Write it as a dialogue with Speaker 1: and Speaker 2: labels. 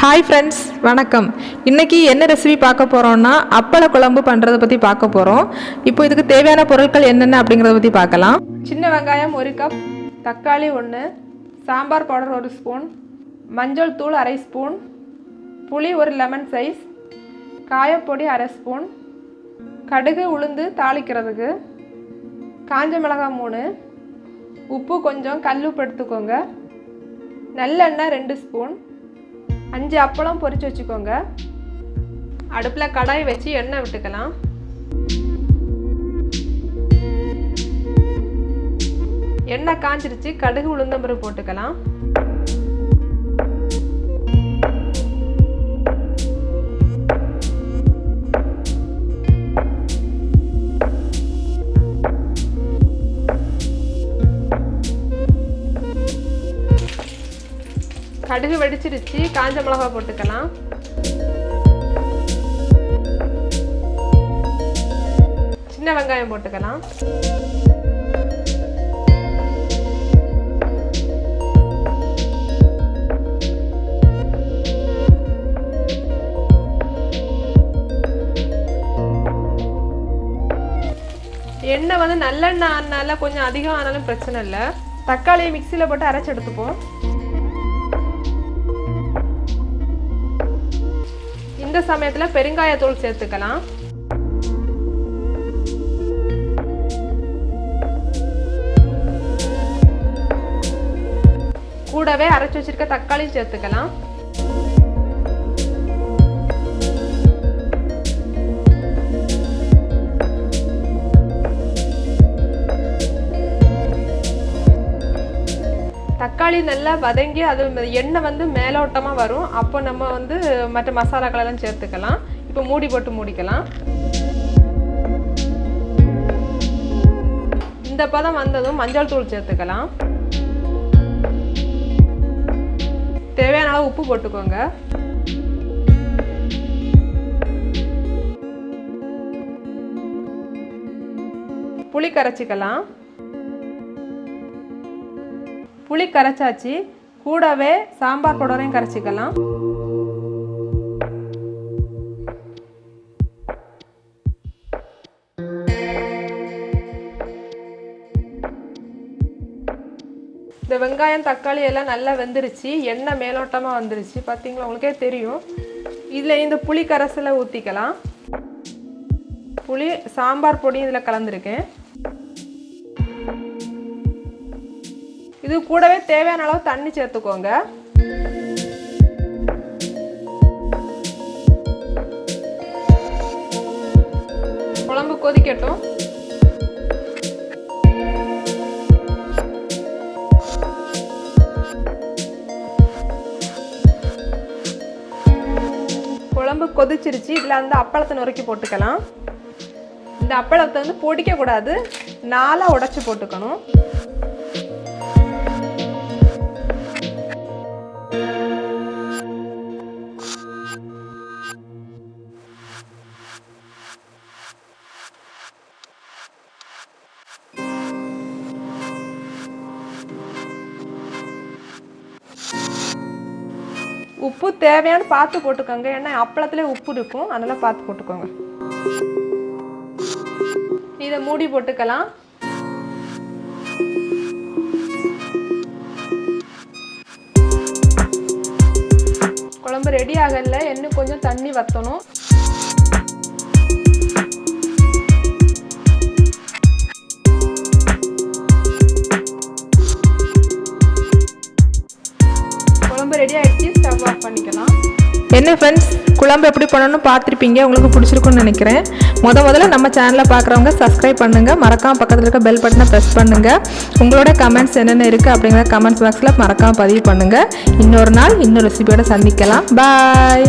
Speaker 1: Hi friends, வணக்கம். இன்றைக்கி என்ன ரெசிபி பார்க்க போகிறோன்னா அப்பள குழம்பு பண்ணுறதை பற்றி பார்க்க போகிறோம். இப்போ இதுக்கு தேவையான பொருட்கள் என்னென்ன அப்படிங்கிறத பற்றி பார்க்கலாம். சின்ன வெங்காயம் 1 கப், தக்காளி 1, சாம்பார் பவுடர் 1 ஸ்பூன், மஞ்சள் தூள் 1/2 ஸ்பூன், புளி 1 லெமன் சைஸ், காயப்பொடி 1/2 ஸ்பூன், கடுகு உளுந்து தாளிக்கிறதுக்கு, காஞ்ச மிளகாய் 3, உப்பு கொஞ்சம், கல் உப்பு எடுத்துக்கோங்க, நல்லெண்ணெய் 2 ஸ்பூன், 5 அப்பளம் பொரிச்சு வச்சுக்கோங்க. அடுப்பில் கடாய் வச்சு எண்ணெய் விட்டுக்கலாம். எண்ணெய் காஞ்சிருச்சு, கடுகு உளுந்தம்பருப்பு போட்டுக்கலாம். கடுகு வெடிச்சிருச்சு, காஞ்ச மிளகாய் போட்டுக்கலாம். சின்ன வெங்காயம் போட்டுக்கலாம். எண்ணெய் வந்து நல்லெண்ணெய் ஆனால கொஞ்சம் அதிகம் ஆனாலும் பிரச்சனை இல்லை. தக்காளியை மிக்சியில் போட்டு அரைச்சி எடுத்துப்போம். இந்த சமயத்தில் பெருங்காயத்தூள் சேர்த்துக்கலாம். கூடவே அரைச்சி வச்சிருக்க தக்காளி சேர்த்துக்கலாம். தக்காளி நல்லா வதங்கி அது எண்ணெய் வந்து மேலோட்டமாக வரும். அப்போ நம்ம வந்து மற்ற மசாலாக்களெல்லாம் சேர்த்துக்கலாம். இப்போ மூடி போட்டு மூடிக்கலாம். இந்த பதம் வந்ததும் மஞ்சள் தூள் சேர்த்துக்கலாம். தேவையான அளவு உப்பு போட்டுக்கோங்க. புளி கரைச்சிக்கலாம். புளி கரைச்சாச்சு, கூடவே சாம்பார் பவுடரையும் கரைச்சிக்கலாம். இந்த வெங்காயம் தக்காளி எல்லாம் நல்லா வெந்துருச்சு, எண்ணெய் மேலோட்டமாக வந்துருச்சு. பார்த்தீங்களா, உங்களுக்கே தெரியும். இதில் இந்த புளி கரைசலை ஊற்றிக்கலாம். புளி சாம்பார் பொடி இதில் கலந்துருக்கேன். இது கூடவே தேவையான அளவு தண்ணி சேர்த்துக்கோங்க. குழம்பு கொதிக்கட்டும். குழம்பு கொதிச்சிருச்சு. இதில் அந்த அப்பளத்தை நுறுக்கி போட்டுக்கலாம். இந்த அப்பளத்தை வந்து பொடிக்க கூடாது, 4 உடைச்சு போட்டுக்கணும். உப்பு தேவையான பார்த்து போட்டுக்கோங்க, ஏன்னா அப்பளத்திலே உப்பு இருக்கும், அதனால பார்த்து போட்டுக்கோங்க. இதை மூடி போட்டுக்கலாம். குழம்பு ரெடி ஆகல, இன்னும் கொஞ்சம் தண்ணி வற்றணும். குழம்பு ரெடி ஆகிடுச்சு, ஸ்டவ் ஆஃப் பண்ணிக்கலாம். என்ன ஃப்ரெண்ட்ஸ், குழம்பு எப்படி பண்ணணும்னு பார்த்துருப்பீங்க. உங்களுக்கு பிடிச்சிருக்குன்னு நினைக்கிறேன். முதல்ல நம்ம சேனலை பார்க்குறவங்க சப்ஸ்கிரைப் பண்ணுங்கள். மறக்காமல் பக்கத்தில் இருக்க பெல் பட்டனை ப்ரெஸ் பண்ணுங்கள். உங்களோட கமெண்ட்ஸ் என்னென்ன இருக்குது அப்படிங்கிற கமெண்ட்ஸ் பாக்ஸில் மறக்காமல் பதிவு பண்ணுங்கள். இன்னொரு நாள் இன்னொரு ரெசிபியோட சந்திக்கலாம். பாய்.